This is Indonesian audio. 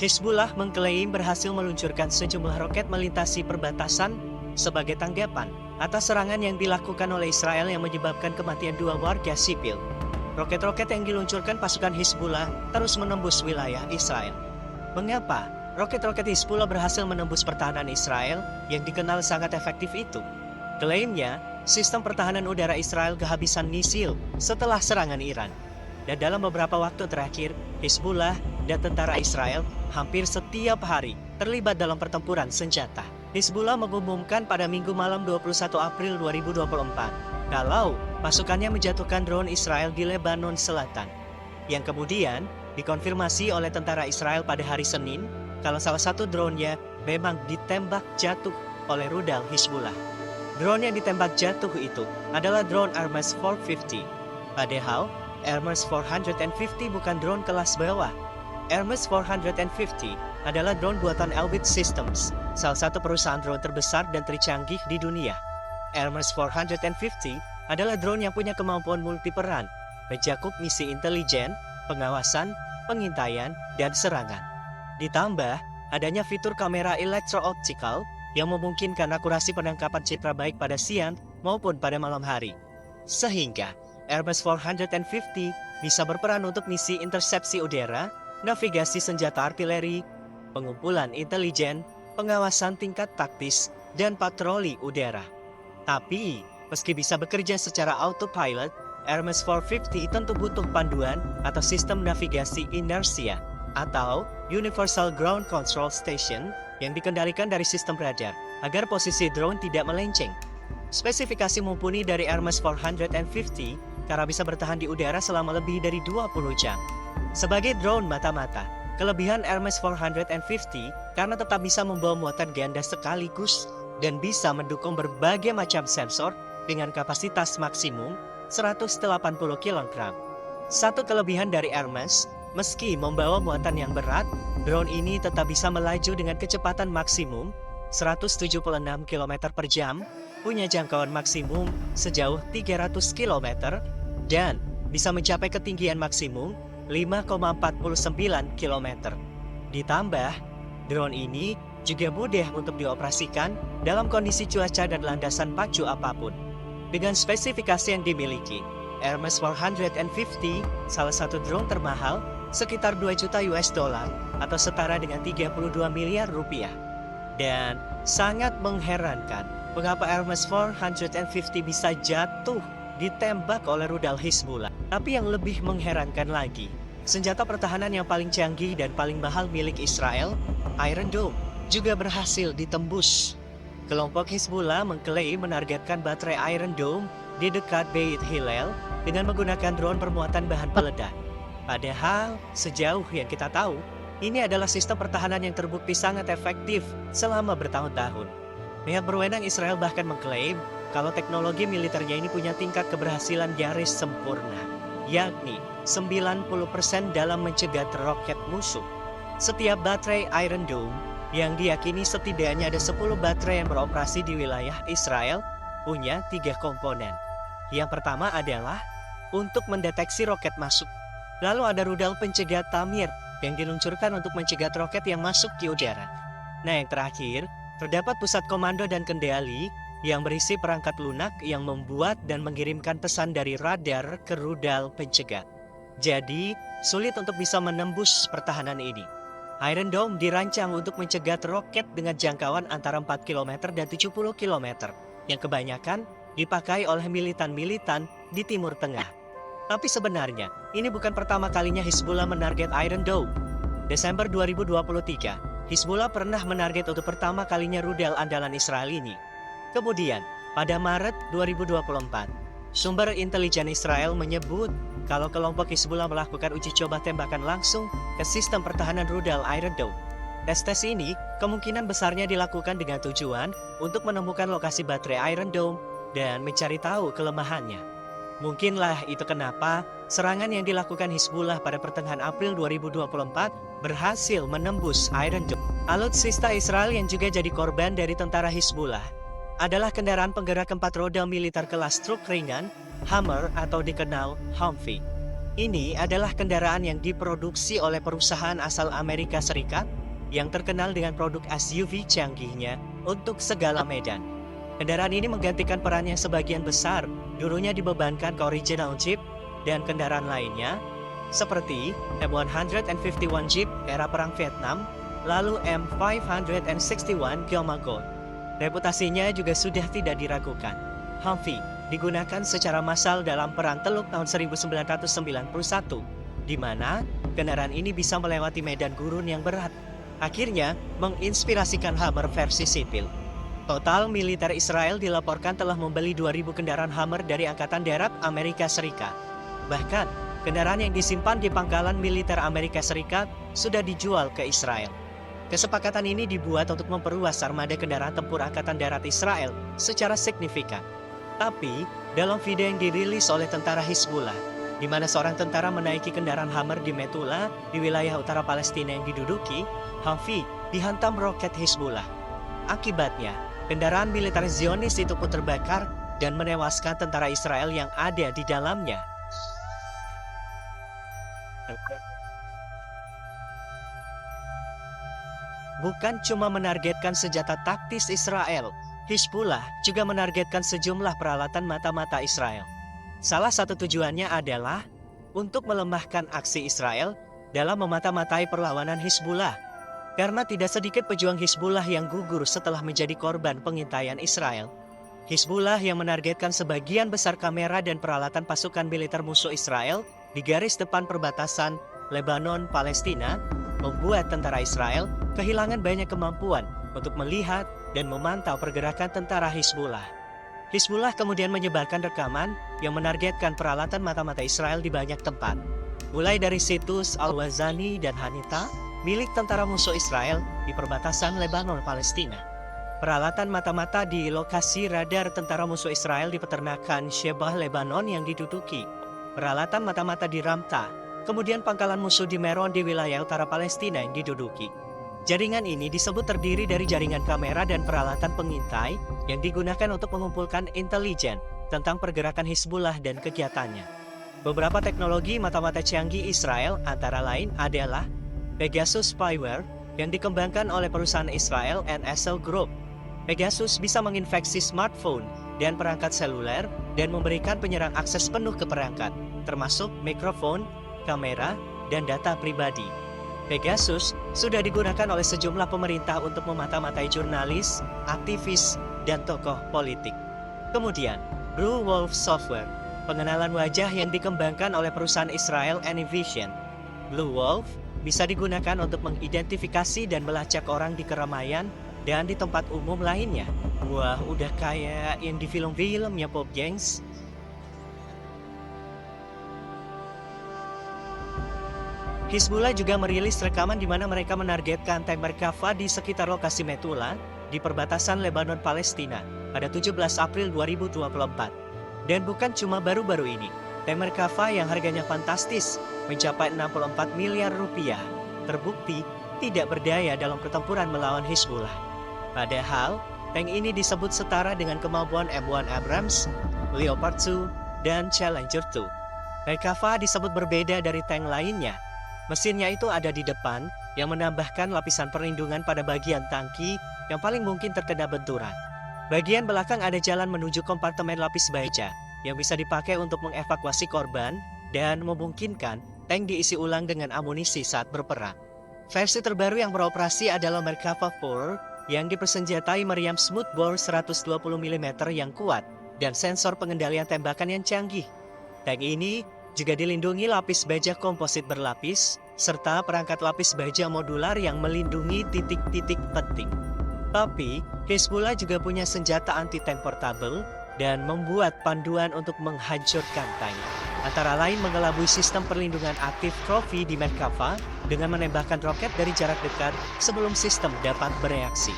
Hizbullah mengklaim berhasil meluncurkan sejumlah roket melintasi perbatasan sebagai tanggapan atas serangan yang dilakukan oleh Israel yang menyebabkan kematian 2 warga sipil. Roket-roket yang diluncurkan pasukan Hizbullah terus menembus wilayah Israel. Mengapa roket-roket Hizbullah berhasil menembus pertahanan Israel yang dikenal sangat efektif itu? Klaimnya, sistem pertahanan udara Israel kehabisan misil setelah serangan Iran. Dan dalam beberapa waktu terakhir, Hizbullah dan tentara Israel hampir setiap hari terlibat dalam pertempuran senjata. Hizbullah mengumumkan pada Minggu malam 21 April 2024 kalau pasukannya menjatuhkan drone Israel di Lebanon Selatan, yang kemudian dikonfirmasi oleh tentara Israel pada hari Senin kalau salah satu drone-nya memang ditembak jatuh oleh rudal Hizbullah. Drone yang ditembak jatuh itu adalah drone Hermes 450. Padahal Hermes 450 bukan drone kelas bawah. Hermes 450 adalah drone buatan Elbit Systems, salah satu perusahaan drone terbesar dan tercanggih di dunia. Hermes 450 adalah drone yang punya kemampuan multiperan, mencakup misi intelijen, pengawasan, pengintaian, dan serangan. Ditambah, adanya fitur kamera electro-optical yang memungkinkan akurasi penangkapan citra baik pada siang maupun pada malam hari. Sehingga, Hermes 450 bisa berperan untuk misi intersepsi udara, navigasi senjata artileri, pengumpulan intelijen, pengawasan tingkat taktis, dan patroli udara. Tapi, meski bisa bekerja secara autopilot, Hermes 450 tentu butuh panduan atau sistem navigasi inersia atau Universal Ground Control Station yang dikendalikan dari sistem radar agar posisi drone tidak melenceng. Spesifikasi mumpuni dari Hermes 450 karena bisa bertahan di udara selama lebih dari 20 jam. Sebagai drone mata-mata, kelebihan Hermes 450 karena tetap bisa membawa muatan ganda sekaligus dan bisa mendukung berbagai macam sensor dengan kapasitas maksimum 180 kg. Satu kelebihan dari Hermes, meski membawa muatan yang berat, drone ini tetap bisa melaju dengan kecepatan maksimum 176 km per jam, punya jangkauan maksimum sejauh 300 km, dan bisa mencapai ketinggian maksimum 5,49 km. Ditambah, drone ini juga mudah untuk dioperasikan dalam kondisi cuaca dan landasan pacu apapun. Dengan spesifikasi yang dimiliki, Hermes 450 salah satu drone termahal sekitar 2 juta US dollar atau setara dengan 32 miliar rupiah. Dan sangat mengherankan mengapa Hermes 450 bisa jatuh ditembak oleh rudal Hizbullah. Tapi yang lebih mengherankan lagi, senjata pertahanan yang paling canggih dan paling mahal milik Israel, Iron Dome, juga berhasil ditembus. Kelompok Hizbullah mengklaim menargetkan baterai Iron Dome di dekat Beit Hillel dengan menggunakan drone bermuatan bahan peledak. Padahal, sejauh yang kita tahu, ini adalah sistem pertahanan yang terbukti sangat efektif selama bertahun-tahun. Pihak berwenang Israel bahkan mengklaim kalau teknologi militernya ini punya tingkat keberhasilan nyaris sempurna, yakni 90% dalam mencegat roket musuh. Setiap baterai Iron Dome yang diyakini setidaknya ada 10 baterai yang beroperasi di wilayah Israel punya 3 komponen. Yang pertama adalah untuk mendeteksi roket masuk. Lalu ada rudal pencegat Tamir yang diluncurkan untuk mencegat roket yang masuk di udara. Nah, yang terakhir, terdapat pusat komando dan kendali yang berisi perangkat lunak yang membuat dan mengirimkan pesan dari radar ke rudal pencegat. Jadi, sulit untuk bisa menembus pertahanan ini. Iron Dome dirancang untuk mencegat roket dengan jangkauan antara 4 km dan 70 km, yang kebanyakan dipakai oleh militan-militan di Timur Tengah. Tapi sebenarnya, ini bukan pertama kalinya Hizbullah menarget Iron Dome. Desember 2023, Hizbullah pernah menarget untuk pertama kalinya rudal andalan Israel ini. Kemudian, pada Maret 2024, sumber intelijen Israel menyebut kalau kelompok Hizbullah melakukan uji coba tembakan langsung ke sistem pertahanan rudal Iron Dome. Tes ini kemungkinan besarnya dilakukan dengan tujuan untuk menemukan lokasi baterai Iron Dome dan mencari tahu kelemahannya. Mungkinlah itu kenapa serangan yang dilakukan Hizbullah pada pertengahan April 2024 berhasil menembus Iron Dome. Alutsista Israel yang juga jadi korban dari tentara Hizbullah adalah kendaraan penggerak 4 roda militer kelas truk ringan, Hammer atau dikenal Humvee. Ini adalah kendaraan yang diproduksi oleh perusahaan asal Amerika Serikat yang terkenal dengan produk SUV canggihnya untuk segala medan. Kendaraan ini menggantikan perannya sebagian besar dulunya dibebankan ke original Jeep dan kendaraan lainnya seperti M151 Jeep era Perang Vietnam, lalu M561 Gilmore Gold. Reputasinya juga sudah tidak diragukan. Humvee digunakan secara massal dalam Perang Teluk tahun 1991, di mana kendaraan ini bisa melewati medan gurun yang berat. Akhirnya, menginspirasikan Hummer versi sipil. Total militer Israel dilaporkan telah membeli 2.000 kendaraan Hummer dari Angkatan Darat Amerika Serikat. Bahkan, kendaraan yang disimpan di pangkalan militer Amerika Serikat sudah dijual ke Israel. Kesepakatan ini dibuat untuk memperluas armada kendaraan tempur Angkatan Darat Israel secara signifikan. Tapi, dalam video yang dirilis oleh tentara Hizbullah, di mana seorang tentara menaiki kendaraan Hummer di Metula, di wilayah utara Palestina yang diduduki, Humvee dihantam roket Hizbullah. Akibatnya, kendaraan militer Zionis itu pun terbakar dan menewaskan tentara Israel yang ada di dalamnya. Bukan cuma menargetkan senjata taktis Israel, Hizbullah juga menargetkan sejumlah peralatan mata-mata Israel. Salah satu tujuannya adalah untuk melemahkan aksi Israel dalam memata-matai perlawanan Hizbullah. Karena tidak sedikit pejuang Hizbullah yang gugur setelah menjadi korban pengintaian Israel. Hizbullah yang menargetkan sebagian besar kamera dan peralatan pasukan militer musuh Israel di garis depan perbatasan Lebanon-Palestina membuat tentara Israel kehilangan banyak kemampuan untuk melihat dan memantau pergerakan tentara Hizbullah. Hizbullah kemudian menyebarkan rekaman yang menargetkan peralatan mata-mata Israel di banyak tempat. Mulai dari situs Al-Wazani dan Hanita, milik tentara musuh Israel di perbatasan Lebanon-Palestina. Peralatan mata-mata di lokasi radar tentara musuh Israel di peternakan Shebah Lebanon yang diduduki. Peralatan mata-mata di Ramta, kemudian pangkalan musuh di Meron di wilayah utara Palestina yang diduduki. Jaringan ini disebut terdiri dari jaringan kamera dan peralatan pengintai yang digunakan untuk mengumpulkan intelijen tentang pergerakan Hizbullah dan kegiatannya. Beberapa teknologi mata-mata canggih Israel antara lain adalah Pegasus Spyware yang dikembangkan oleh perusahaan Israel NSO Group. Pegasus bisa menginfeksi smartphone dan perangkat seluler dan memberikan penyerang akses penuh ke perangkat, termasuk mikrofon, kamera, dan data pribadi. Pegasus sudah digunakan oleh sejumlah pemerintah untuk memata-matai jurnalis, aktivis, dan tokoh politik. Kemudian, Blue Wolf Software, pengenalan wajah yang dikembangkan oleh perusahaan Israel Anyvision. Blue Wolf bisa digunakan untuk mengidentifikasi dan melacak orang di keramaian dan di tempat umum lainnya. Wah, udah kayak yang di film-filmnya Pop Gengs. Hizbullah juga merilis rekaman di mana mereka menargetkan tank Merkava di sekitar lokasi Metula di perbatasan Lebanon-Palestina pada 17 April 2024. Dan bukan cuma baru-baru ini. Tank Merkava yang harganya fantastis mencapai 64 miliar rupiah, terbukti tidak berdaya dalam pertempuran melawan Hizbullah. Padahal, tank ini disebut setara dengan kemampuan M1 Abrams, Leopard 2, dan Challenger 2. Merkava disebut berbeda dari tank lainnya. Mesinnya itu ada di depan, yang menambahkan lapisan perlindungan pada bagian tangki yang paling mungkin terkena benturan. Bagian belakang ada jalan menuju kompartemen lapis baja, yang bisa dipakai untuk mengevakuasi korban dan memungkinkan tank diisi ulang dengan amunisi saat berperang. Versi terbaru yang beroperasi adalah Merkava 4 yang dipersenjatai meriam smoothbore 120 mm yang kuat dan sensor pengendalian tembakan yang canggih. Tank ini juga dilindungi lapis baja komposit berlapis serta perangkat lapis baja modular yang melindungi titik-titik penting. Tapi, Hizbullah juga punya senjata anti-tank portable dan membuat panduan untuk menghancurkan tank. Antara lain mengelabui sistem perlindungan aktif Trophy di Merkava dengan menembakkan roket dari jarak dekat sebelum sistem dapat bereaksi.